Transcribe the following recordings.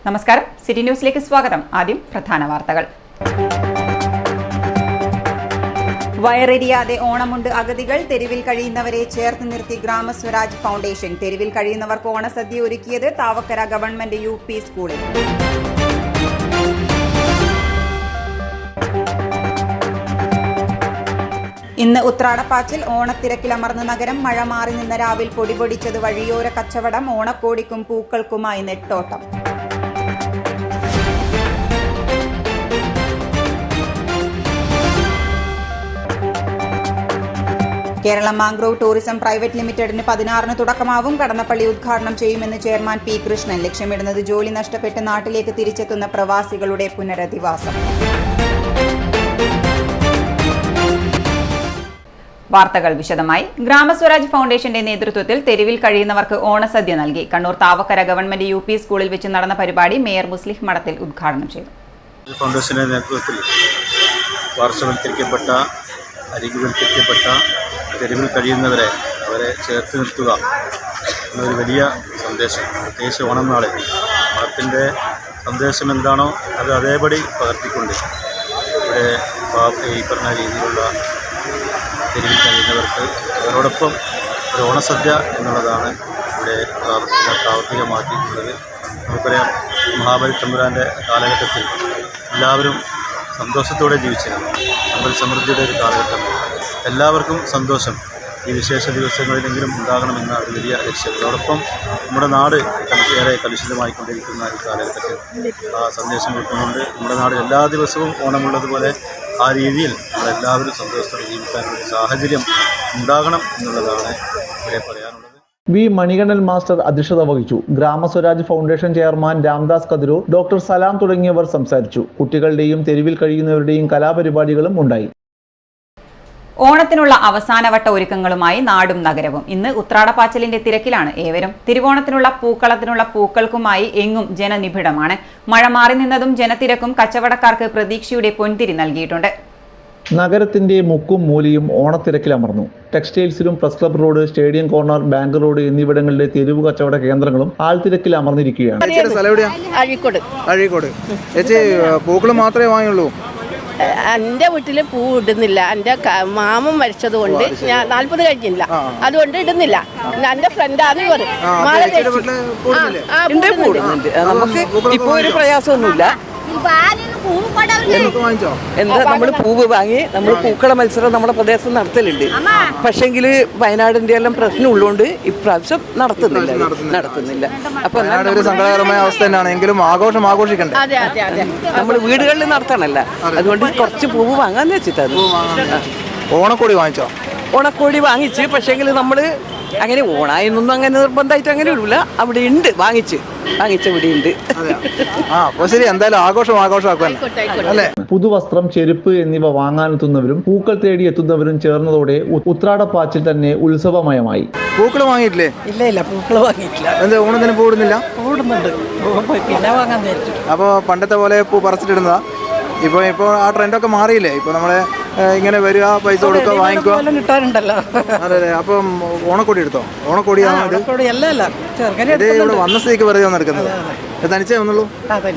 നമസ്കാരം, സിറ്റി ന്യൂസിലേക്ക് സ്വാഗതം. ആദ്യം പ്രധാന വാർത്തകൾ. വയറെരിയാതെ ഓണമുണ്ട് അഗതികൾ. തെരുവിൽ കഴിയുന്നവരെ ചേർത്ത് നിർത്തി ഗ്രാമസ്വരാജ് ഫൗണ്ടേഷൻ. തെരുവിൽ കഴിയുന്നവർക്ക് ഓണസദ്യ ഒരുക്കിയത് താവക്കര ഗവൺമെന്റ് UP സ്കൂളിൽ. ഇന്ന് ഉത്രാടപ്പാച്ചിൽ. ഓണത്തിരക്കിലമർന്ന നഗരം. മഴ മാറി നിന്ന രാവിൽ പൊടിപൊടിച്ചത് വഴിയോര കച്ചവടം. ഓണക്കോടിക്കും പൂക്കൾക്കുമായി നെട്ടോട്ടം. കേരള മാംഗ്രോവ് ടൂറിസം പ്രൈവറ്റ് ലിമിറ്റഡിന് 16-ന് തുടക്കമാവും. കടന്നപ്പള്ളി ഉദ്ഘാടനം ചെയ്യുമെന്ന് ചെയർമാൻ P. കൃഷ്ണൻ. ലക്ഷ്യമിടുന്നത് ജോലി നഷ്ടപ്പെട്ട് നാട്ടിലേക്ക് തിരിച്ചെത്തുന്ന പ്രവാസികളുടെ പുനരധിവാസം. വാർത്തകൾ വിശദമായി. ഗ്രാമസ്വരാജ് ഫൗണ്ടേഷന്റെ നേതൃത്വത്തിൽ തെരുവിൽ കഴിയുന്നവർക്ക് ഓണസദ്യ നൽകി. കണ്ണൂർ താവക്കര ഗവൺമെന്റ് UP സ്കൂളിൽ വെച്ച് നടന്ന പരിപാടി മേയർ മുസ്ലിഹ് മഠത്തിൽ ഉദ്ഘാടനം ചെയ്തു. ഫൗണ്ടേഷന്റെ നേതൃത്വത്തിൽ പാർശ്വവൽക്കരിക്കപ്പെട്ട, അരികുവൽക്കരിക്കപ്പെട്ട തെരുവിൽ കഴിയുന്നവരെ അവരെ ചേർത്ത് നിർത്തുക എന്നൊരു വലിയ സന്ദേശം, പ്രത്യേകിച്ച് ഓണം നാളിൽ ഓണത്തിൻ്റെ സന്ദേശം എന്താണോ അത് അതേപടി പകർത്തിക്കൊണ്ട് ഇവിടെ ഈ പറഞ്ഞ രീതിയിലുള്ള തെരുവിൽ കഴിയുന്നവർക്ക് അവരോടൊപ്പം ഒരു ഓണസദ്യ എന്നുള്ളതാണ് ഇവിടെ പ്രാവർത്തികമാക്കിയിട്ടുള്ളത്. നമുക്കറിയാം, മഹാബലി തമ്പുരാൻ്റെ കാലഘട്ടത്തിൽ എല്ലാവരും സന്തോഷത്തോടെ ജീവിച്ചിരുന്നു. സമ്പൽ സമൃദ്ധിയുടെ ഒരു കാലഘട്ടം. എല്ലാവർക്കും സന്തോഷം ഈ വിശേഷ ദിവസങ്ങളിലെങ്കിലും ഉണ്ടാകണമെന്ന ഒരു വലിയ ലക്ഷ്യം. അതോടൊപ്പം നമ്മുടെ നാട് ഏറെ കലുഷിതമായിക്കൊണ്ടിരിക്കുന്ന ഈ കാലഘട്ടത്തിൽ ആ സന്ദേശം ഉൾക്കൊണ്ടുകൊണ്ട് നമ്മുടെ നാട് എല്ലാ ദിവസവും ഓണമുള്ളതുപോലെ ആ രീതിയിൽ നമ്മളെല്ലാവരും സന്തോഷത്തോടെ ജീവിക്കാനുള്ള സാഹചര്യം ഉണ്ടാകണം എന്നുള്ളതാണ് ഇവിടെ പറയാനുള്ളത്. വി. മണികണ്ഠൻ മാസ്റ്റർ അധ്യക്ഷത വഹിച്ചു. Gramswaraj foundation chairman Ramdas Kathiroor, doctor Salam തുടങ്ങിയവർ സംസാരിച്ചു. കുട്ടികളുടെയും തെരുവിൽ കഴിയുന്നവരുടെയും കലാപരിപാടികളും ഉണ്ടായി. ഓണത്തിനുള്ള അവസാനവട്ട ഒരുക്കങ്ങളുമായി നാടും നഗരവും. ഇന്ന് ഉത്രാടപ്പാച്ചിലിന്റെ തിരക്കിലാണ് ഏവരും. തിരുവോണത്തിനുള്ള പൂക്കളത്തിനുള്ള പൂക്കൾക്കുമായി എങ്ങും ജനനിബിഡമാണ്. മഴ മാറി നിന്നതും ജനത്തിരക്കും കച്ചവടക്കാർക്ക് പ്രതീക്ഷയുടെ പൊൻതിരി നൽകിയിട്ടുണ്ട്. നഗരത്തിന്റെ മുക്കും മൂലയും ഓണത്തിരക്കിലമർന്നു. ടെക്സ്റ്റൈൽസിലും press club road, stadium corner, bank road എന്നിവിടങ്ങളിലെ തെരുവ് കച്ചവട കേന്ദ്രങ്ങളും ആൾത്തിരക്കിൽ അമർന്നിരിക്കുകയാണ്. അഴീക്കോട്. ചേച്ചി പൂക്കൾ മാത്രമേ വാങ്ങിയുള്ളൂ? എൻ്റെ വീട്ടിൽ പൂ ഇടുന്നില്ല. എൻ്റെ മാമൻ മരിച്ചത് കൊണ്ട് ഞാൻ 40 കഴിഞ്ഞില്ല, അതുകൊണ്ട് ഇടുന്നില്ല. എൻ്റെ ഫ്രണ്ടാണ് നമുക്ക് ഇപ്പൊ ഒരു പ്രയാസമൊന്നുമില്ല. എന്താ നമ്മൾ പൂവ് വാങ്ങി നമ്മൾ പൂക്കള മത്സരം നമ്മുടെ പ്രദേശത്ത് നടത്തലുണ്ട്. പക്ഷെങ്കിൽ വയനാടിന്റെ എല്ലാം പ്രശ്നം ഉള്ളതുകൊണ്ട് ഇപ്രാവശ്യം നടത്തുന്നില്ല. അപ്പൊ ഒരു സങ്കടകരമായ അവസ്ഥ തന്നെയാണ്. എങ്കിലും ആഘോഷം ആഘോഷിക്കണ്ടേ? നമ്മൾ വീടുകളിൽ നടത്തണല്ല, അതുകൊണ്ട് കുറച്ച് പൂവ് വാങ്ങാന്ന് വെച്ചിട്ടാണ്. ഓണക്കോടി വാങ്ങിച്ചോ? ഓണക്കോടി വാങ്ങിച്ച്, പക്ഷേങ്കിൽ നമ്മൾ അങ്ങനെ ഓണായെന്നൊന്നും അങ്ങനെ നിർബന്ധമായിട്ട് അങ്ങനെ ഇടില്ല. അവിടെ ഉണ്ട്, വാങ്ങിച്ച് ഇവിടെ ഉണ്ട്. ശരി, എന്തായാലും ആഘോഷമാക്കുമല്ലേ അല്ലേ? പുതുവസ്ത്രം, ചെരുപ്പ് എന്നിവ വാങ്ങാനെത്തുന്നവരും പൂക്കൾ തേടി എത്തുന്നവരും ചേർന്നതോടെ ഉത്രാടപ്പാച്ചിൽ തന്നെ ഉത്സവമയമായി. പൂക്കൾ വാങ്ങിയിട്ടില്ലേ? ഇല്ല, പൂക്കൾ വാങ്ങിയിട്ടില്ല. എന്താ ഓണത്തിന് പൂടുന്നില്ല? പൂടുന്നുണ്ട്, പിന്നെ വാങ്ങാൻ വിചാരിച്ചു. അപ്പോൾ പണ്ടത്തെ പോലെ പൂ പറിച്ചിട്ടിടുന്നതാ? ഇപ്പോൾ ആ ട്രെൻഡൊക്കെ മാറിയില്ലേ? ഇപ്പോൾ നമ്മളെ ഇങ്ങനെ വരിക, പൈസ കൊടുക്കുക, വാങ്ങിക്കുക കിട്ടാറുണ്ടല്ലോ. അതെ. അപ്പം ഓണക്കോടി എടുത്തോ? ഓണക്കോടിയാണ് ഇത് ഇവിടെ വന്ന സ്ഥിതിക്ക് വെറുതെ നടക്കുന്നത്. തനിച്ചേ വന്നുള്ളൂ?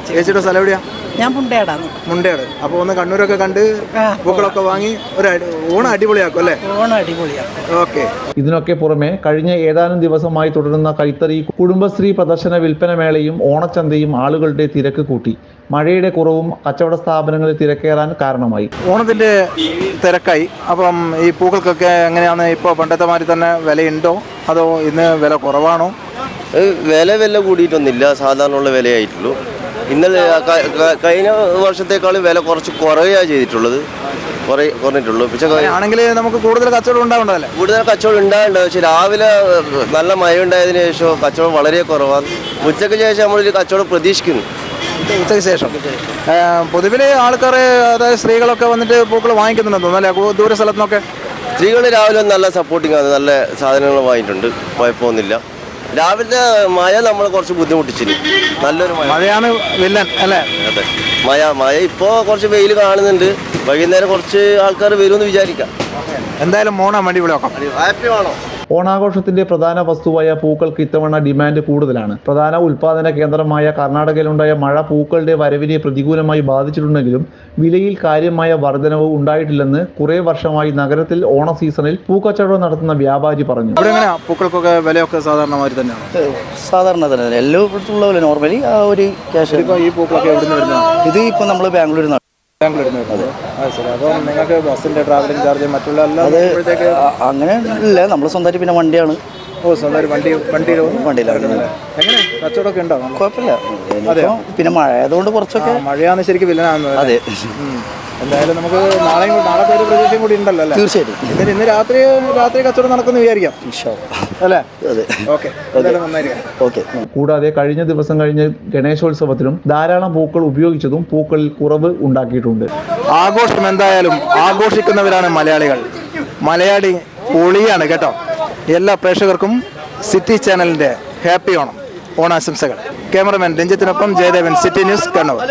ചേച്ചിയുടെ സ്ഥലം എവിടെയാ? ഞാൻ മുണ്ടയാട്. അപ്പോൾ ഒന്ന് കണ്ണൂരൊക്കെ കണ്ട് പൂക്കളൊക്കെ വാങ്ങി ഒരു ഓണം അടിപൊളിയാക്കും അല്ലേ? ഓക്കെ. ഇതിനൊക്കെ പുറമെ കഴിഞ്ഞ ഏതാനും ദിവസമായി തുടരുന്ന കൈത്തറി, കുടുംബശ്രീ പ്രദർശന വിൽപ്പന മേളയും ഓണച്ചന്തയും ആളുകളുടെ തിരക്ക് കൂട്ടി. മഴയുടെ കുറവും കച്ചവട സ്ഥാപനങ്ങളിൽ തിരക്കേറാൻ കാരണമായി. ഓണത്തിന്റെ തിരക്കായി. അപ്പം ഈ പൂക്കൾക്കൊക്കെ എങ്ങനെയാണ്? ഇപ്പോൾ പണ്ടത്തെ മാതിരി തന്നെ വിലയുണ്ടോ അതോ ഇന്ന് വില കുറവാണോ? വില കൂടിയിട്ടൊന്നുമില്ല, സാധാരണ വിലയായിട്ടുള്ളൂ. ഇന്നലെ കഴിഞ്ഞ വർഷത്തേക്കാളും വില കുറച്ച് കുറയുകയാണ് ചെയ്തിട്ടുള്ളത്, കുറഞ്ഞിട്ടുള്ളൂ. പക്ഷേ ആണെങ്കിൽ നമുക്ക് കൂടുതൽ കച്ചവടം ഉണ്ടാവേണ്ടതല്ലേ? കൂടുതൽ കച്ചവടം ഉണ്ടാവേണ്ടത്. പക്ഷേ രാവിലെ നല്ല മഴ ഉണ്ടായതിനു ശേഷം കച്ചവടം വളരെ കുറവാണ്. ഉച്ചയ്ക്ക് ശേഷം നമ്മളൊരു കച്ചവടം പ്രതീക്ഷിക്കുന്നു. ഉച്ചയ്ക്ക് ശേഷം പൊതുവിൽ ആൾക്കാർ, അതായത് സ്ത്രീകളൊക്കെ വന്നിട്ട് പൂക്കൾ വാങ്ങിക്കുന്നുണ്ടെന്ന് തോന്നുന്നു അല്ലേ? ദൂര സ്ഥലത്തു നിന്നൊക്കെ സ്ത്രീകൾ രാവിലെ നല്ല സപ്പോർട്ടിങ് ആണ്, നല്ല സാധനങ്ങൾ വാങ്ങിയിട്ടുണ്ട്, കുഴപ്പമൊന്നുമില്ല. രാവിലെ മഴ നമ്മൾ കുറച്ച് ബുദ്ധിമുട്ടിച്ചിന്. നല്ലൊരു മഴയാണ് വില്ലൻ അല്ലേ? അതെ, മഴ ഇപ്പോൾ കുറച്ച് വെയിൽ കാണുന്നുണ്ട്. വൈകുന്നേരം കുറച്ച് ആൾക്കാർ വരുമെന്ന് വിചാരിക്കാം. എന്തായാലും ഓണം അടിപൊളിയാക്കാം. ഹാപ്പി ആണോ? ഓണാഘോഷത്തിന്റെ പ്രധാന വസ്തുവായ പൂക്കൾക്ക് ഇത്തവണ ഡിമാൻഡ് കൂടുതലാണ്. പ്രധാന ഉൽപാദന കേന്ദ്രമായ കർണാടകയിലുണ്ടായ മഴ പൂക്കളുടെ വരവിനെ പ്രതികൂലമായി ബാധിച്ചിട്ടുണ്ടെങ്കിലും വിലയിൽ കാര്യമായ വർധനവ് ഉണ്ടായിട്ടില്ലെന്ന് കുറേ വർഷമായി നഗരത്തിൽ ഓണ സീസണിൽ പൂക്കച്ചവടം നടത്തുന്ന വ്യാപാരി പറഞ്ഞു. ഇവിടെ എങ്ങനെയാ പൂക്കൾക്കൊക്കെ വിലയൊക്കെ സാധാരണമാതിരി തന്നെയാണ്? സാധാരണ തന്നെ എല്ലായിടത്തുള്ള പോലെ നോർമലി ആ ഒരു ക്യാഷ്. ഇപ്പോൾ ഈ പൂക്കളൊക്കെ എവിടെ നിന്ന് വരുന്നത്? ഇത് ഇപ്പോൾ നമ്മൾ ബാംഗ്ലൂരിൽ നിന്ന്. അതെ, ശരി. അപ്പോൾ നിങ്ങൾക്ക് ബസ്സിന്റെ ട്രാവലിംഗ് ചാർജ് മറ്റുള്ള അങ്ങനെ ഇല്ല, നമ്മൾ സ്വന്തമായിട്ട് പിന്നെ വണ്ടിയാണ്. സ്വന്തം വണ്ടിയിലാണ്. എങ്ങനെ കച്ചവടമൊക്കെ ഉണ്ടോ? കുഴപ്പമില്ല. പിന്നെ മഴ ആയതുകൊണ്ട് കുറച്ചൊക്കെ മഴയാണ് ശരിക്കും വില്ലനാകുന്നത്. അതെ. എന്തായാലും നമുക്ക് നാളത്തെ ഒരു പ്രതീക്ഷയും കൂടി ഉണ്ടല്ലോ അല്ലേ? തീർച്ചയായിട്ടും. ഇന്ന് രാത്രി കച്ചവടം നടക്കുന്നു വിചാരിക്കാം അല്ലേ? Okay, okay. കൂടാതെ കഴിഞ്ഞ ദിവസം കഴിഞ്ഞ ഗണേശോത്സവത്തിലും ധാരാളം പൂക്കൾ ഉപയോഗിച്ചതും പൂക്കളിൽ കുറവ് ഉണ്ടാക്കിയിട്ടുണ്ട്. ആഘോഷം എന്തായാലും ആഘോഷിക്കുന്നവരാണ് മലയാളികൾ. മലയാളി പൊളിയാണ് കേട്ടോ. എല്ലാ പ്രേക്ഷകർക്കും സിറ്റി ചാനലിന്റെ ഹാപ്പി ഓണാശംസകൾ. ക്യാമറമാൻ രഞ്ജിത്തിനൊപ്പം Jayadevan, city news, Kannur.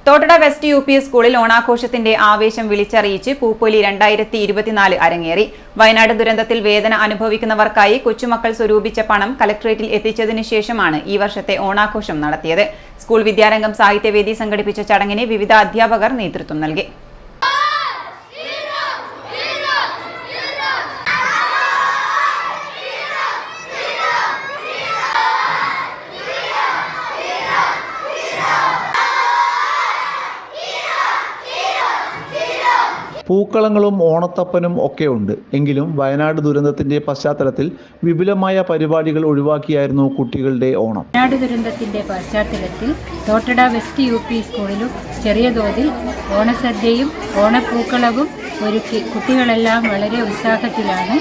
Thottada west UP സ്കൂളിൽ ഓണാഘോഷത്തിന്റെ ആവേശം വിളിച്ചറിയിച്ച് പൂപ്പൊലി 2024 അരങ്ങേറി. വയനാട് ദുരന്തത്തിൽ വേദന അനുഭവിക്കുന്നവർക്കായി കൊച്ചുമക്കൾ സ്വരൂപിച്ച പണം കലക്ട്രേറ്റിൽ എത്തിച്ചതിനു ശേഷമാണ് ഈ വർഷത്തെ ഓണാഘോഷം നടത്തിയത്. സ്കൂൾ വിദ്യാരംഗം സാഹിത്യവേദി സംഘടിപ്പിച്ച ചടങ്ങിന് വിവിധ അധ്യാപകർ നേതൃത്വം നൽകി. പൂക്കളങ്ങളും ഓണത്തപ്പനും ഒക്കെ ഉണ്ട്. എങ്കിലും വയനാട് ദുരന്തത്തിന്റെ പശ്ചാത്തലത്തിൽ വിപുലമായ പരിപാടികൾ ഒഴിവാക്കിയായിരുന്നു കുട്ടികളുടെ ഓണം. വയനാട് ദുരന്തത്തിന്റെ പശ്ചാത്തലത്തിൽ തോട്ടട വെസ്റ്റ് UP സ്കൂളിലും ചെറിയ തോതിൽ ഓണസദ്യയും ഓണപ്പൂക്കളവും ഒരുക്കി കുട്ടികളെല്ലാം വളരെ ഉത്സാഹത്തിലാണ്.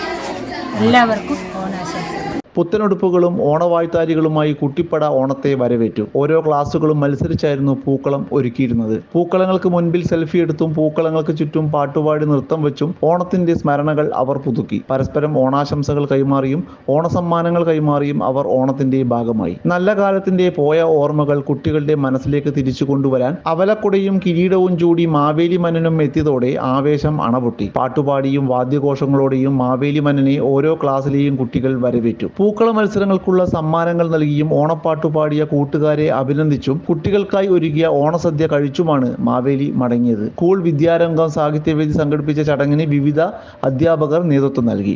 എല്ലാവർക്കും ഓണാശംസകൾ. പുത്തനുടുപ്പുകളും ഓണവായ്ത്താരികളുമായി കുട്ടിപ്പട ഓണത്തെ വരവേറ്റു. ഓരോ ക്ലാസുകളും മത്സരിച്ചായിരുന്നു പൂക്കളം ഒരുക്കിയിരുന്നത്. പൂക്കളങ്ങൾക്ക് മുൻപിൽ സെൽഫി എടുത്തും പൂക്കളങ്ങൾക്ക് ചുറ്റും പാട്ടുപാടി നൃത്തം വെച്ചും ഓണത്തിന്റെ സ്മരണകൾ അവർ പുതുക്കി. പരസ്പരം ഓണാശംസകൾ കൈമാറിയും ഓണസമ്മാനങ്ങൾ കൈമാറിയും അവർ ഓണത്തിന്റെ ഭാഗമായി. നല്ല കാലത്തിന്റെ പോയ ഓർമ്മകൾ കുട്ടികളുടെ മനസ്സിലേക്ക് തിരിച്ചു കൊണ്ടുവരാൻ അവലക്കുടയും കിരീടവും ചൂടി മാവേലി മന്നനും എത്തിയതോടെ ആവേശം അണപൊട്ടി. പാട്ടുപാടിയും വാദ്യഘോഷങ്ങളോടെയും മാവേലി മന്നനെ ഓരോ ക്ലാസ്സിലെയും കുട്ടികൾ വരവേറ്റു. പൂക്കള മത്സരങ്ങൾക്കുള്ള സമ്മാനങ്ങൾ നൽകിയും ഓണപ്പാട്ടു പാടിയ കൂട്ടുകാരെ അഭിനന്ദിച്ചും കുട്ടികൾക്കായി ഒരുക്കിയ ഓണസദ്യ കഴിച്ചുമാണ് മാവേലി മടങ്ങിയത്. സ്കൂൾ വിദ്യാരംഗം സാഹിത്യവേദി സംഘടിപ്പിച്ച ചടങ്ങിന് വിവിധ അധ്യാപകർ നേതൃത്വം നൽകി.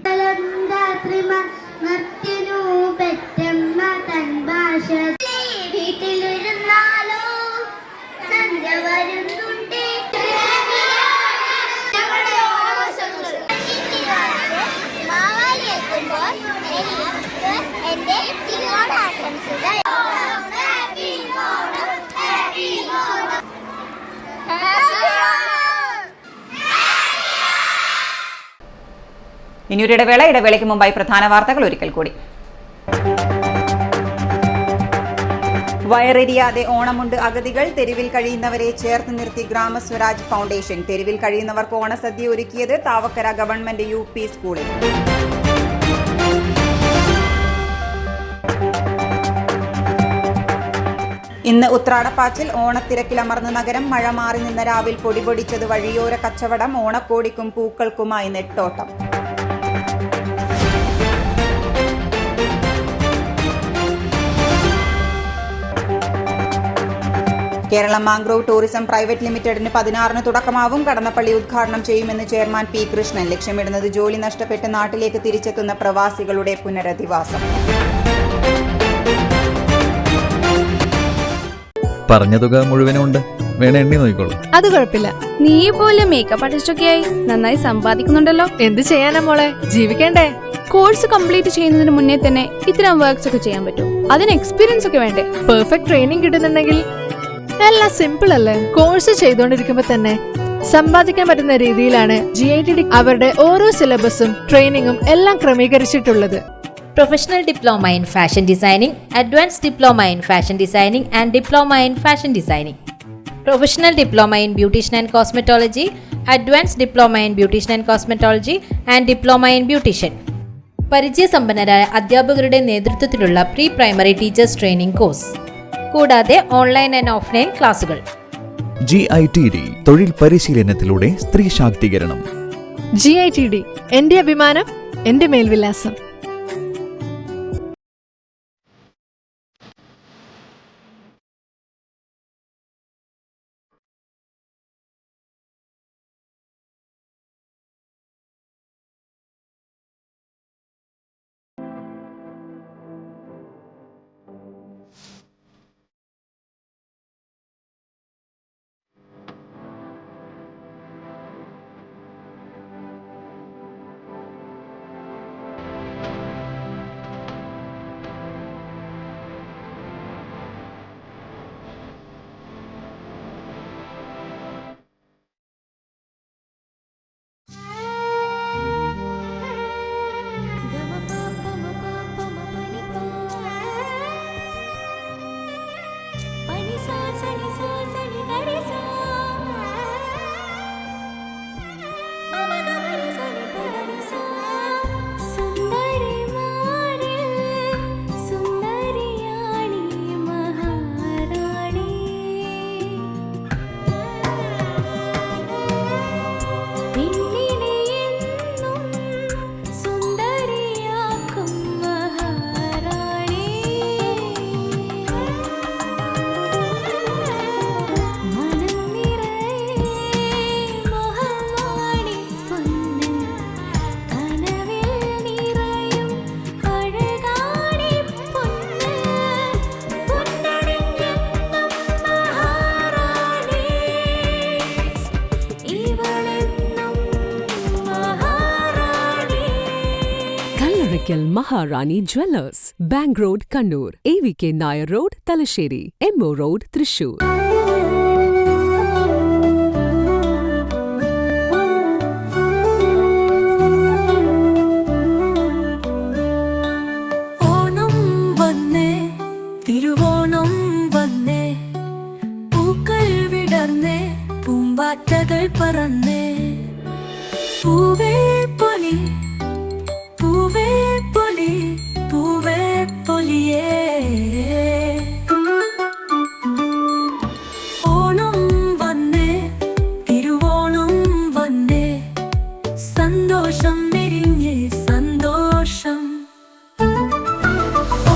ഇനിയൊരു ഇടവേളയ്ക്ക് മുമ്പായി പ്രധാന വാർത്തകൾ ഒരിക്കൽ കൂടി. വയറെരിയാതെ ഓണമുണ്ട് അഗതികൾ. തെരുവിൽ കഴിയുന്നവരെ ചേർത്ത് നിർത്തി ഗ്രാമസ്വരാജ് ഫൗണ്ടേഷൻ. തെരുവിൽ കഴിയുന്നവർക്ക് ഓണസദ്യ ഒരുക്കിയത് താവക്കര ഗവൺമെന്റ് UP സ്കൂളിൽ. ഇന്ന് ഉത്രാടപ്പാച്ചിൽ. ഓണത്തിരക്കിലമർന്ന നഗരം. മഴ മാറി നിന്ന രാവിൽ പൊടിപൊടിച്ചത് വഴിയോര കച്ചവടം. ഓണക്കോടിക്കും പൂക്കൾക്കുമായി നെട്ടോട്ടം. കേരളം മാംഗ്രോവ് ടൂറിസം പ്രൈവറ്റ് ലിമിറ്റഡിന് 16-ന് തുടക്കമാവും. കടന്നപ്പള്ളി ഉദ്ഘാടനം ചെയ്യുമെന്ന് ചെയർമാൻ P. കൃഷ്ണൻ. ലക്ഷ്യമിടുന്നത് ജോലി നഷ്ടപ്പെട്ട് നാട്ടിലേക്ക് തിരിച്ചെത്തുന്ന പ്രവാസികളുടെ പുനരധിവാസം. പറഞ്ഞ തുക മുഴുവനുണ്ട്, വേണേ എണ്ണി നോക്കിക്കോളൂ. അത് കുഴപ്പമില്ല. നീ പോലെ മേക്കപ്പ് ആർട്ടിസ്റ്റൊക്കെയായി നന്നായി സമ്പാദിക്കുന്നുണ്ടല്ലോ. എന്ത് ചെയ്യാനാ മോളെ, ജീവിക്കണ്ടേ? കോഴ്സ് കംപ്ലീറ്റ് ചെയ്യുന്നതിന് മുന്നേ തന്നെ ഇത്തരം വർക്ക്സ് ഒക്കെ ചെയ്യാൻ പറ്റും. അതിന് എക്സ്പീരിയൻസ് ഒക്കെ വേണ്ടേ? പെർഫെക്റ്റ് ട്രെയിനിങ് കിട്ടുന്നുണ്ടെങ്കിൽ എല്ലാം സിമ്പിൾ അല്ലേ? കോഴ്സ് ചെയ്തുകൊണ്ടിരിക്കുമ്പോ തന്നെ സമ്പാദിക്കാൻ പറ്റുന്ന രീതിയിലാണ് GITD അവരുടെ ഓരോ സിലബസും ട്രെയിനിങ്ങും എല്ലാം ക്രമീകരിച്ചിട്ടുള്ളത്. Professional diploma in fashion designing, advance diploma in fashion designing and diploma in fashion designing, professional diploma in beautician and cosmetology, advance diploma in beautician and cosmetology and diploma in beautician. പരിചയസമ്പന്നരായ അധ്യാപകരുടെ നേതൃത്വത്തിലുള്ള pre primary teachers training course, കൂടാതെ online and offline ക്ലാസുകൾ. GITD തൊഴിൽ പരിശീലനത്തിലൂടെ സ്ത്രീ ശാക്തീകരണം. GITD എന്റെ അഭിമാനം, എന്റെ മേൽവിലാസം. Karaikal Maharani Jewellers, Bank Road, Kannur, AVK Nair Road, Talasheri, MO Road, Thrissur. Onam വന്നേ തിരുവോണം വന്നേ പൂക്കൾ വിടർന്നേ പൂമ്പാറ്റകൾ പറന്നേ പൂവേ പൊലി പൂവേ പൊലി പൂവേ പൊലിയേ ഓണം വന്നേ തിരുവോണം വന്നേ സന്തോഷം വിരിഞ്ഞേ സന്തോഷം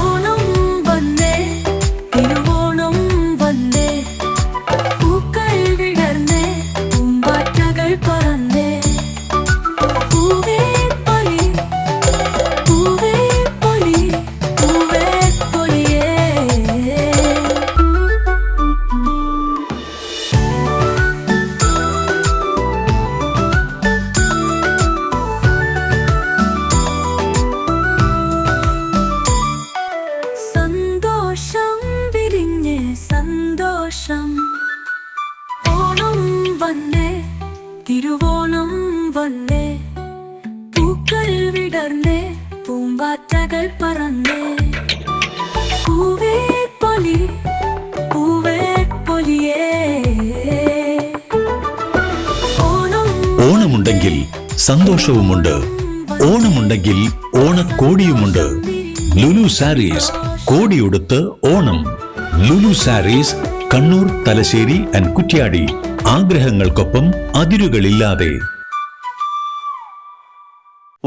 ഓണം വന്നേ തിരുവോണം വന്നേ പൂക്കൾ വിടർന്നേ പൂമ്പാറ്റകൾ പറന്നേ പൂവേ പൊലി പൂവേ പൊലി പൂവേ പൊലിയേ സന്തോഷം വിരിഞ്ഞേ സന്തോഷം ഓണം വന്നേ തിരുവോണം വന്നേ പൂക്കൾ വിടർന്നേ പൂമ്പാറ്റകൾ പറന്നേ പൂവേ പൊലി പൂവേ പൊലിയേ ഓണം ഓണമുണ്ടെങ്കിൽ സന്തോഷവുമുണ്ട്. ഓണമുണ്ടെങ്കിൽ ഓണക്കോടിയുമുണ്ട്. ലുലു സാരീസ് കോടിയുടുത്ത് ഓണം. ലുലു സാരീസ് കണ്ണൂർ, തലശ്ശേരി ആൻഡ് കുറ്റ്യാടി. ആഗ്രഹങ്ങൾക്കൊപ്പം അതിരുകളില്ലാതെ.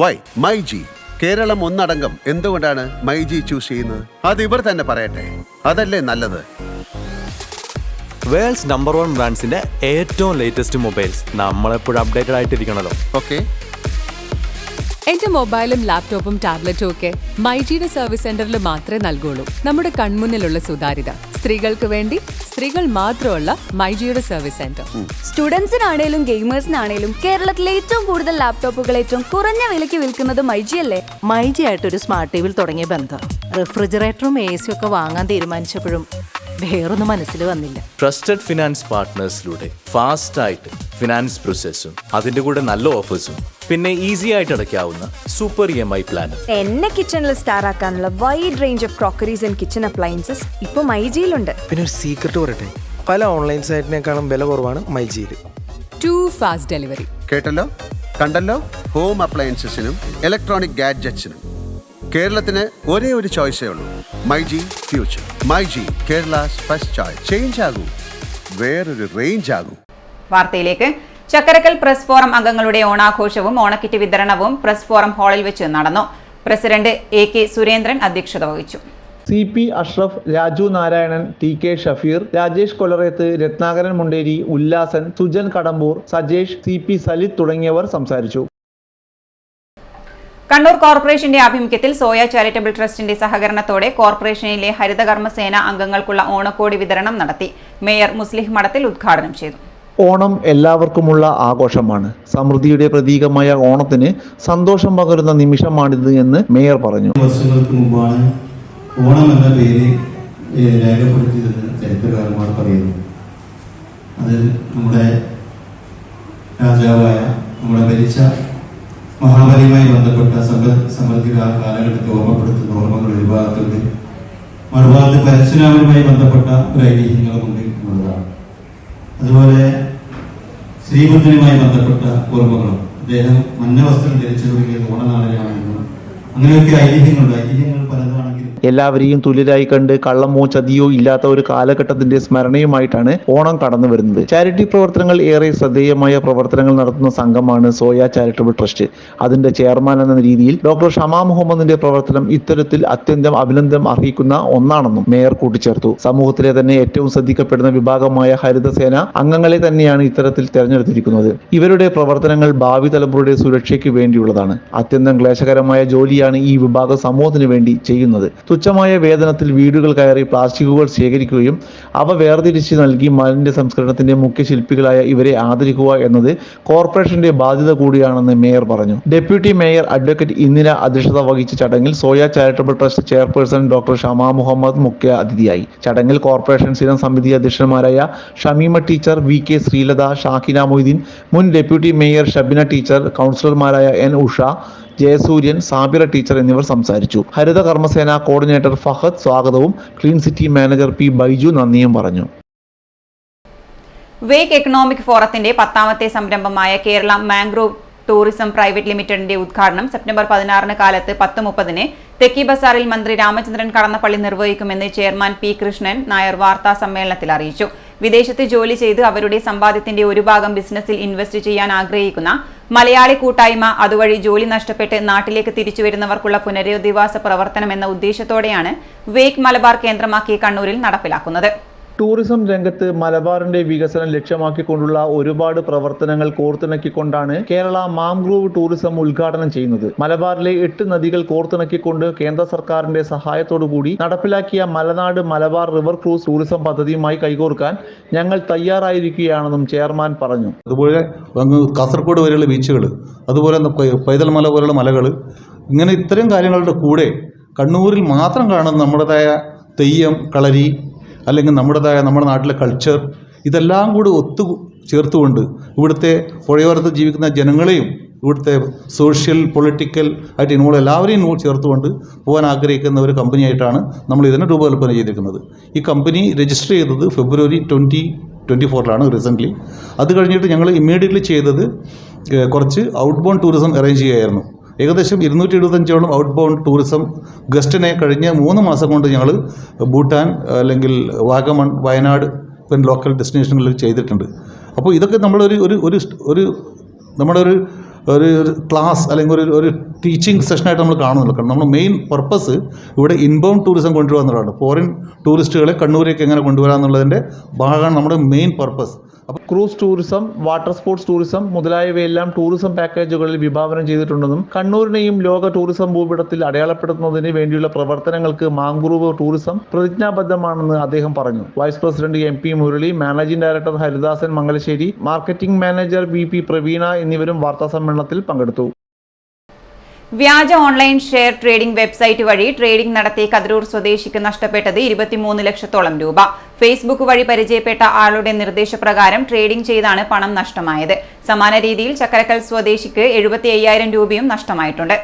വൈ മൈജി കേരളം ഒന്നടങ്കം എന്തുകൊണ്ടാണ് മൈജി ചൂസ് ചെയ്യുന്നത്? അത് ഇവർ തന്നെ പറയട്ടെ, അതല്ലേ നല്ലത്. വേൾഡ്സ് നമ്പർ 1 ബ്രാൻഡ്സിന്റെ ഏറ്റവും ലേറ്റസ്റ്റ് മൊബൈൽസ് നമ്മളെപ്പോഴും അപ്ഡേറ്റഡ് ആയിട്ടിരിക്കണല്ലോ. ഓക്കെ, എന്റെ മൊബൈലും ലാപ്ടോപ്പും ടാബ്ലറ്റും ഒക്കെ മൈജിയുടെ സർവീസ് സെന്ററിൽ മാത്രമേ നൽകുള്ളൂ. നമ്മുടെ കൺമുന്നിലുള്ള സുതാര്യത. സ്ത്രീകൾക്ക് വേണ്ടി സ്ത്രീകൾ മാത്രമുള്ള മൈജിയുടെ സർവീസ് സെന്റർ. സ്റ്റുഡൻസിനാണേലും ഗെയിമേഴ്സിനാണേലും കേരളത്തിലെ ഏറ്റവും കൂടുതൽ ലാപ്ടോപ്പുകൾ ഏറ്റവും കുറഞ്ഞ വിലയ്ക്ക് വിൽക്കുന്നത് മൈജി അല്ലേ? മൈജി ആയിട്ടൊരു സ്മാർട്ട് ടി വിയിൽ തുടങ്ങിയ ബന്ധം റെഫ്രിജറേറ്ററും AC ഒക്കെ വാങ്ങാൻ തീരുമാനിച്ചപ്പോഴും വേറൊന്നും മനസ്സിൽ വന്നില്ല. ട്രസ്റ്റഡ് ഫിനാൻസ് പാർട്ട്നേഴ്സിലൂടെ ഫാസ്റ്റ് ആയിട്ട് ഫിനാൻസ് പ്രോസസ്സും അതിന്റെ കൂടെ നല്ല ഓഫേഴ്സും പിന്നെ ഈസി ആയിട്ട് അടയ്ക്കാവുന്ന സൂപ്പർ EMI പ്ലാനും. എന്നെ കിച്ചണിൽ സ്റ്റാർ ആക്കാനുള്ള wide range of crockeries and kitchen appliances ഇപ്പോൾ മൈജിയിലുണ്ട്. പിന്നെ ഒരു സീക്രട്ട് പറയട്ടെ, പല ഓൺലൈൻ സൈറ്റിനേക്കാളും വില കുറവാണ് മൈജിയിൽ. 2 ഫാസ്റ്റ് ഡെലിവറി. കേട്ടല്ലോ, കണ്ടല്ലോ. ഹോം അപ്ലയൻസസിനും ഇലക്ട്രോണിക് ഗാഡ്ജറ്റ്സിനും കേരളത്തിന് ഒരേ ഒരു ചോയ്സേ ഉള്ളൂ, myG future. MyG Kerala's first choice. Change ആകൂ, വേറൊരു റേഞ്ച് ആകൂ. വാർത്തയിലേക്ക്. ചക്കരക്കൽ പ്രസ് ഫോറം അംഗങ്ങളുടെ ഓണാഘോഷവും ഓണക്കിറ്റ് വിതരണവും പ്രസ് ഫോറം ഹാളിൽ വെച്ച് നടന്നു. പ്രസിഡന്റ് AK സുരേന്ദ്രൻ അധ്യക്ഷത വഹിച്ചു. CP Ashraf, Raju Narayanan, TK Shafeer, Rajesh കൊലറേത്ത്, Ratnakaran Munderi, Ullasan, Sujan Kadambur, Sajesh, CP Salith തുടങ്ങിയവർ സംസാരിച്ചു. കണ്ണൂർ കോർപ്പറേഷന്റെ ആഭിമുഖ്യത്തിൽ സോയ ചാരിറ്റബിൾ ട്രസ്റ്റിന്റെ സഹകരണത്തോടെ കോർപ്പറേഷനിലെ ഹരിതകർമ്മസേന അംഗങ്ങൾക്കുള്ള ഓണക്കോടി വിതരണം നടത്തി. മേയർ മുസ്ലിഹ് മഠത്തിൽ ഉദ്ഘാടനം ചെയ്തു. ഓണം എല്ലാവർക്കുമുള്ള ആഘോഷമാണ്. സമൃദ്ധിയുടെ പ്രതീകമായ ഓണത്തിന് സന്തോഷം പകരുന്ന നിമിഷമാണിത് എന്ന് മേയർ പറഞ്ഞു. വർഷങ്ങൾക്ക് മുമ്പാണ് ഓണം എന്ന പേര് രേഖപ്പെടുത്തിയതെന്ന് ചരിത്രകാരന്മാർ പറയുന്നു. അത് നമ്മുടെ രാജാവായ നമ്മുടെ ഭരിച്ച മഹാബലിയുമായി ബന്ധപ്പെട്ട സമൃദ്ധി കാലഘട്ടത്തെ ഓർമ്മപ്പെടുത്തുന്ന ഓർമ്മകൾ ഒരു ഭാഗത്തുണ്ട്. മറുഭാഗത്ത് പരശുരാമനുമായി ബന്ധപ്പെട്ട ഒരു ഐതിഹ്യങ്ങളുമുണ്ട് എന്നുള്ളതാണ്. അതുപോലെ ശ്രീബുദ്ധനുമായി ബന്ധപ്പെട്ട ഓർമ്മകളും അദ്ദേഹം മഞ്ഞ വസ്ത്രം ധരിച്ചു തുടങ്ങിയത് ഓണനാളിലാണെന്നും അങ്ങനെയൊക്കെ ഐതിഹ്യങ്ങളുണ്ട്. ഐതിഹ്യങ്ങൾ പലതാണെങ്കിലും എല്ലാവരെയും തുല്യരായി കണ്ട് കള്ളമോ ചതിയോ ഇല്ലാത്ത ഒരു കാലഘട്ടത്തിന്റെ സ്മരണയുമായിട്ടാണ് ഓണം കടന്നു വരുന്നത്. ചാരിറ്റി പ്രവർത്തനങ്ങൾ ഏറെ ശ്രദ്ധേയമായ പ്രവർത്തനങ്ങൾ നടത്തുന്ന സംഘമാണ് സോയ ചാരിറ്റബിൾ ട്രസ്റ്റ്. അതിന്റെ ചെയർമാൻ എന്ന രീതിയിൽ ഡോക്ടർ ഷമാ മുഹമ്മദിന്റെ പ്രവർത്തനം ഇത്തരത്തിൽ അത്യന്തം അഭിനന്ദനം അർഹിക്കുന്ന ഒന്നാണെന്നും മേയർ കൂട്ടിച്ചേർത്തു. സമൂഹത്തിലെ തന്നെ ഏറ്റവും ശ്രദ്ധിക്കപ്പെടുന്ന വിഭാഗമായ ഹരിതസേന അംഗങ്ങളെ തന്നെയാണ് ഇത്തരത്തിൽ തെരഞ്ഞെടുത്തിരിക്കുന്നത്. ഇവരുടെ പ്രവർത്തനങ്ങൾ ഭാവി തലമുറയുടെ സുരക്ഷയ്ക്ക് വേണ്ടിയുള്ളതാണ്. അത്യന്തം ക്ലേശകരമായ ജോലിയാണ് ഈ വിഭാഗം സമൂഹത്തിന് വേണ്ടി ചെയ്യുന്നത്. തുച്ഛമായ വേതനത്തിൽ വീടുകൾ കയറി പ്ലാസ്റ്റിക്കുകൾ ശേഖരിക്കുകയും അവ വേർതിരിച്ച് നൽകി മാലിന്യ സംസ്കരണത്തിന്റെ മുഖ്യ ശില്പികളായ ഇവരെ ആദരിക്കുക എന്നത് കോർപ്പറേഷന്റെ ബാധ്യത കൂടിയാണെന്ന് മേയർ പറഞ്ഞു. ഡെപ്യൂട്ടി മേയർ അഡ്വക്കേറ്റ് ഇന്ദിര അധ്യക്ഷത വഹിച്ച ചടങ്ങിൽ Soya charitable trust chairperson doctor Shama Muhammad മുഖ്യ അതിഥിയായി. ചടങ്ങിൽ കോർപ്പറേഷൻ സ്ഥിരം സമിതി അധ്യക്ഷന്മാരായ Shameema teacher, V K Sreelatha, Shahina Moideen, മുൻ ഡെപ്യൂട്ടി മേയർ ഷബിന ടീച്ചർ, കൗൺസിലർമാരായ എൻ ഉഷ, ജയസൂര്യൻ, സാബിറ ടീച്ചർ എന്നിവർ സംസാരിച്ചു. ഹരിത കർമ്മസേന കോർഡിനേറ്റർ ഫഹദ് സ്വാഗതവും clean city manager P Baiju നന്ദിയും പറഞ്ഞു. വേക്ക് എക്കണോമിക് ഫോറത്തിന്റെ 10ാമത്തെ സംരംഭമായ കേരള മാംഗ്രോവ് ടൂറിസം പ്രൈവറ്റ് ലിമിറ്റഡിന്റെ ഉദ്ഘാടനം സെപ്റ്റംബർ 16 കാലത്ത് 10:30 തെക്കി ബസാറിൽ മന്ത്രി രാമചന്ദ്രൻ കടന്നപ്പള്ളി നിർവഹിക്കുമെന്ന് ചെയർമാൻ പി കൃഷ്ണൻ നായർ വാർത്താ സമ്മേളനത്തിൽ അറിയിച്ചു. വിദേശത്ത് ജോലി ചെയ്ത് അവരുടെ സമ്പാദ്യത്തിന്റെ ഒരു ഭാഗം ബിസിനസ്സിൽ ഇൻവെസ്റ്റ് ചെയ്യാൻ ആഗ്രഹിക്കുന്ന മലയാളി കൂട്ടായ്മ, അതുവഴി ജോലി നഷ്ടപ്പെട്ട് നാട്ടിലേക്ക് തിരിച്ചു വരുന്നവർക്കുള്ള പുനരധിവാസ പ്രവർത്തനം എന്ന ഉദ്ദേശത്തോടെയാണ് വേക്ക് മലബാർ കേന്ദ്രമാക്കി കണ്ണൂരിൽ നടപ്പിലാക്കുന്നത്. ടൂറിസം രംഗത്ത് മലബാറിന്റെ വികസനം ലക്ഷ്യമാക്കിക്കൊണ്ടുള്ള ഒരുപാട് പ്രവർത്തനങ്ങൾ കോർത്തിണക്കിക്കൊണ്ടാണ് കേരള മാംഗ്രൂവ് ടൂറിസം ഉദ്ഘാടനം ചെയ്യുന്നത്. മലബാറിലെ 8 നദികൾ കോർത്തിണക്കിക്കൊണ്ട് കേന്ദ്ര സർക്കാരിന്റെ സഹായത്തോടുകൂടി നടപ്പിലാക്കിയ Malanad Malabar river cruise tourism പദ്ധതിയുമായി കൈകോർക്കാൻ ഞങ്ങൾ തയ്യാറായിരിക്കുകയാണെന്നും ചെയർമാൻ പറഞ്ഞു. അതുപോലെ കാസർഗോഡ് വരെയുള്ള ബീച്ചുകൾ, അതുപോലെ പൈതൽ മല പോലുള്ള മലകൾ, ഇങ്ങനെ ഇത്തരം കാര്യങ്ങളുടെ കൂടെ കണ്ണൂരിൽ മാത്രം കാണുന്ന നമ്മുടേതായ തെയ്യം, കളരി, അല്ലെങ്കിൽ നമ്മുടെ നാട്ടിലെ കൾച്ചർ, ഇതെല്ലാം കൂടി ചേർത്തുകൊണ്ട് ഇവിടുത്തെ പുഴയോരത്ത് ജീവിക്കുന്ന ജനങ്ങളെയും ഇവിടുത്തെ സോഷ്യൽ പൊളിറ്റിക്കൽ ആയിട്ട് ഇൻവോൾവ് എല്ലാവരെയും ചേർത്തുകൊണ്ട് പോകാൻ ആഗ്രഹിക്കുന്ന ഒരു കമ്പനിയായിട്ടാണ് നമ്മൾ ഇതിനെ രൂപകൽപ്പന ചെയ്തിരിക്കുന്നത്. ഈ കമ്പനി രജിസ്റ്റർ ചെയ്തത് ഫെബ്രുവരി 2024 റീസെൻ്റ്ലി. അത് കഴിഞ്ഞിട്ട് ഞങ്ങൾ ഇമ്മീഡിയറ്റ്ലി ചെയ്തത് കുറച്ച് ഔട്ട് ബൗണ്ട് ടൂറിസം അറേഞ്ച് ചെയ്യുകയായിരുന്നു. ഏകദേശം 225ഓളം ഔട്ട് ബൗണ്ട് ടൂറിസം ഗസ്റ്റിനെ കഴിഞ്ഞ 3 മാസം കൊണ്ട് ഞങ്ങൾ ഭൂട്ടാൻ, അല്ലെങ്കിൽ വാഗമൺ, വയനാട്, പിന്നെ ലോക്കൽ ഡെസ്റ്റിനേഷനുകളിൽ ചെയ്തിട്ടുണ്ട്. അപ്പോൾ ഇതൊക്കെ നമ്മുടെ ഒരു ക്ലാസ് അല്ലെങ്കിൽ ഒരു ടീച്ചിങ് സെഷനായിട്ട് നമ്മൾ കാണുന്നില്ല. കാരണം നമ്മുടെ മെയിൻ പർപ്പസ് ഇവിടെ ഇൻബൗണ്ട് ടൂറിസം കൊണ്ടുവരിക എന്നുള്ളതാണ്. ഫോറിൻ ടൂറിസ്റ്റുകളെ കണ്ണൂരേക്ക് എങ്ങനെ കൊണ്ടുവരാം എന്നുള്ളതിൻ്റെ ഭാഗമാണ് നമ്മുടെ main purpose. Cruise tourism, water sports tourism മുതലായവയെല്ലാം ടൂറിസം പാക്കേജുകളിൽ വിഭാവനം ചെയ്തിട്ടുണ്ടെന്നും കണ്ണൂരിനെയും ലോക ടൂറിസം ഭൂപടത്തിൽ അടയാളപ്പെടുത്തുന്നതിന് വേണ്ടിയുള്ള പ്രവർത്തനങ്ങൾക്ക് മാംഗ്രൂവ് ടൂറിസം പ്രതിജ്ഞാബദ്ധമാണെന്ന് അദ്ദേഹം പറഞ്ഞു. Vice president MP Murali, managing director Haridasan Mangalassery, marketing manager BP Praveena എന്നിവരും വാർത്താ സമ്മേളനത്തിൽ പങ്കെടുത്തു. വ്യാജ ഓൺലൈൻ ഷെയർ ട്രേഡിംഗ് വെബ്സൈറ്റ് വഴി ട്രേഡിംഗ് നടത്തി കതിരൂർ സ്വദേശിക്ക് നഷ്ടപ്പെട്ടത് 23 ലക്ഷത്തോളം രൂപ. ഫേസ്ബുക്ക് വഴി പരിചയപ്പെട്ട ആളുടെ നിർദ്ദേശപ്രകാരം ട്രേഡിംഗ് ചെയ്താണ് പണം നഷ്ടമായത്. സമാന രീതിയിൽ ചക്കരക്കൽ സ്വദേശിക്ക് 75,000 രൂപയും നഷ്ടമായിട്ടുണ്ട്.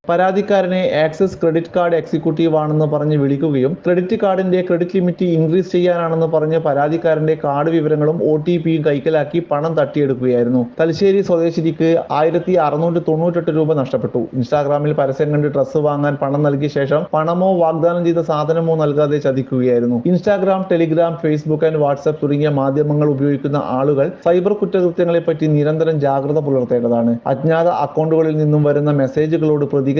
പരാതിക്കാരനെ ആക്സിസ് ക്രെഡിറ്റ് കാർഡ് എക്സിക്യൂട്ടീവ് ആണെന്ന് പറഞ്ഞ് വിളിക്കുകയും ക്രെഡിറ്റ് കാർഡിന്റെ ക്രെഡിറ്റ് ലിമിറ്റ് ഇൻക്രീസ് ചെയ്യാനാണെന്ന് പറഞ്ഞ് പരാതിക്കാരന്റെ കാർഡ് വിവരങ്ങളും OTPയും കൈക്കലാക്കി പണം തട്ടിയെടുക്കുകയായിരുന്നു. തലശ്ശേരി സ്വദേശിക്ക് 1,698 രൂപ നഷ്ടപ്പെട്ടു. ഇൻസ്റ്റാഗ്രാമിൽ പരസ്യം കണ്ട് ഡ്രസ്സ് വാങ്ങാൻ പണം നൽകിയ ശേഷം പണമോ വാഗ്ദാനം ചെയ്ത സാധനമോ നൽകാതെ ചതിക്കുകയായിരുന്നു. Instagram, Telegram, Facebook and WhatsApp തുടങ്ങിയ മാധ്യമങ്ങൾ ഉപയോഗിക്കുന്ന ആളുകൾ സൈബർ കുറ്റകൃത്യങ്ങളെ പറ്റി നിരന്തരം ജാഗ്രത പുലർത്തേണ്ടതാണ്. അജ്ഞാത അക്കൗണ്ടുകളിൽ നിന്നും വരുന്ന മെസ്സേജുകളോട് പ്രതികരിക്കാതിരിക്കുക,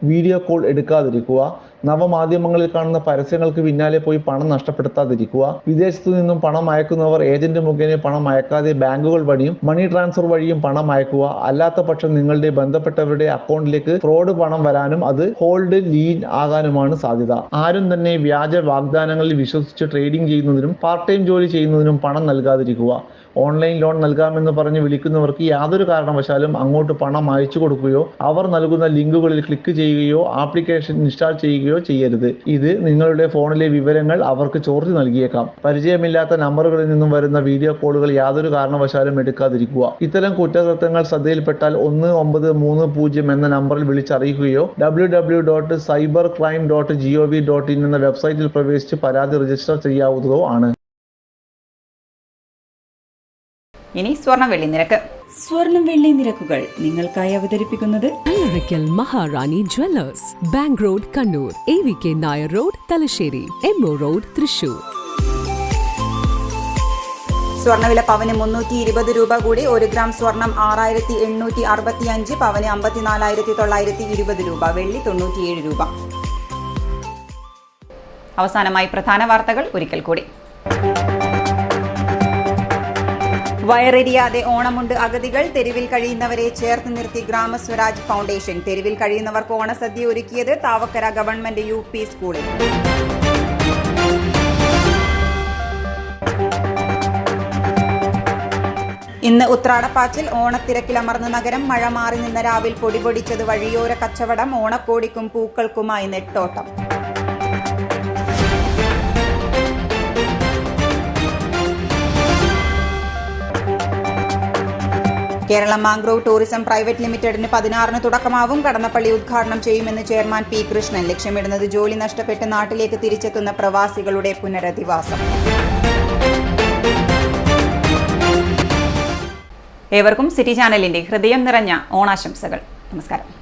വീഡിയോ കോൾ എടുക്കാതിരിക്കുക, നവമാധ്യമങ്ങളിൽ കാണുന്ന പരസ്യങ്ങൾക്ക് പിന്നാലെ പോയി പണം നഷ്ടപ്പെടുത്താതിരിക്കുക, വിദേശത്തു നിന്നും പണം അയക്കുന്നവർ ഏജന്റ് മുഖേന പണം അയക്കാതെ ബാങ്കുകൾ വഴിയും മണി ട്രാൻസ്ഫർ വഴിയും പണം അയക്കുക. അല്ലാത്ത പക്ഷം നിങ്ങളുടെ ബന്ധപ്പെട്ടവരുടെ അക്കൗണ്ടിലേക്ക് ഫ്രോഡ് പണം വരാനും അത് ഹോൾഡ് ലീൻ ആകാനുമാണ് സാധ്യത. ആരും തന്നെ വ്യാജ വാഗ്ദാനങ്ങളിൽ വിശ്വസിച്ച് ട്രേഡിംഗ് ചെയ്യുന്നതിനും പാർട്ട് ടൈം ജോലി ചെയ്യുന്നതിനും പണം നൽകാതിരിക്കുക. ഓൺലൈൻ ലോൺ നൽകാമെന്ന് പറഞ്ഞ് വിളിക്കുന്നവർക്ക് യാതൊരു കാരണവശാലും അങ്ങോട്ട് പണം അയച്ചു കൊടുക്കുകയോ അവർ നൽകുന്ന ലിങ്കുകളിൽ ക്ലിക്ക് ചെയ്യുകയോ ആപ്ലിക്കേഷൻ ഇൻസ്റ്റാൾ ചെയ്യുകയോ ചെയ്യരുത്. ഇത് നിങ്ങളുടെ ഫോണിലെ വിവരങ്ങൾ അവർക്ക് ചോർത്തി നൽകിയേക്കാം. പരിചയമില്ലാത്ത നമ്പറുകളിൽ നിന്നും വരുന്ന വീഡിയോ കോളുകൾ യാതൊരു കാരണവശാലും എടുക്കാതിരിക്കുക. ഇത്തരം കുറ്റകൃത്യങ്ങൾ ശ്രദ്ധയിൽപ്പെട്ടാൽ 1930 എന്ന നമ്പറിൽ വിളിച്ചറിയിക്കുകയോ www.cybercrime.gov.in എന്ന വെബ്സൈറ്റിൽ പ്രവേശിച്ച് പരാതി രജിസ്റ്റർ ചെയ്യാവുന്നതോ ആണ്. ഇനി സ്വർണം വെള്ളി നിരക്ക്. സ്വർണം വെള്ളി നിരക്കുകൾ നിങ്ങൾക്കായി അവതരിപ്പിക്കുന്നത് Allarakkal Maharani jewellers, bank road Kannur, AVK Nair road Thalassery, MO road Thrissur. സ്വർണ്ണവില പവന് 320 രൂപ കൂടി. 1 ഗ്രാം സ്വർണം 6,865, പവന് 54,920 രൂപ, വെള്ളി 97 രൂപ. അവസാനമായി പ്രധാന വാർത്തകൾ ഒരിക്കൽ കൂടി. വയറെരിയാതെ ഓണമുണ്ട് അഗതികൾ. തെരുവിൽ കഴിയുന്നവരെ ചേർത്ത് നിർത്തി ഗ്രാമസ്വരാജ് ഫൗണ്ടേഷൻ. തെരുവിൽ കഴിയുന്നവർക്ക് ഓണസദ്യ ഒരുക്കിയത് താവക്കര ഗവൺമെന്റ് UP സ്കൂളിൽ. ഇന്ന് ഉത്രാടപ്പാച്ചിൽ. ഓണത്തിരക്കിലമർന്ന നഗരം. മഴ മാറി നിന്ന രാവിൽ പൊടിപൊടിച്ചത് വഴിയോര കച്ചവടം. ഓണക്കോടിക്കും പൂക്കൾക്കുമായി നെട്ടോട്ടം. കേരളം മാംഗ്രോവ് ടൂറിസം പ്രൈവറ്റ് ലിമിറ്റഡിന് 16-ന് തുടക്കമാവും. കടന്നപ്പള്ളി ഉദ്ഘാടനം ചെയ്യുമെന്ന് ചെയർമാൻ P. കൃഷ്ണൻ. ലക്ഷ്യമിടുന്നത് ജോലി നഷ്ടപ്പെട്ട് നാട്ടിലേക്ക് തിരിച്ചെത്തുന്ന പ്രവാസികളുടെ പുനരധിവാസം. ഏവർക്കും സിറ്റി ചാനലിന്റെ ഹൃദയം നിറഞ്ഞ ഓണാശംസകൾ. നമസ്കാരം.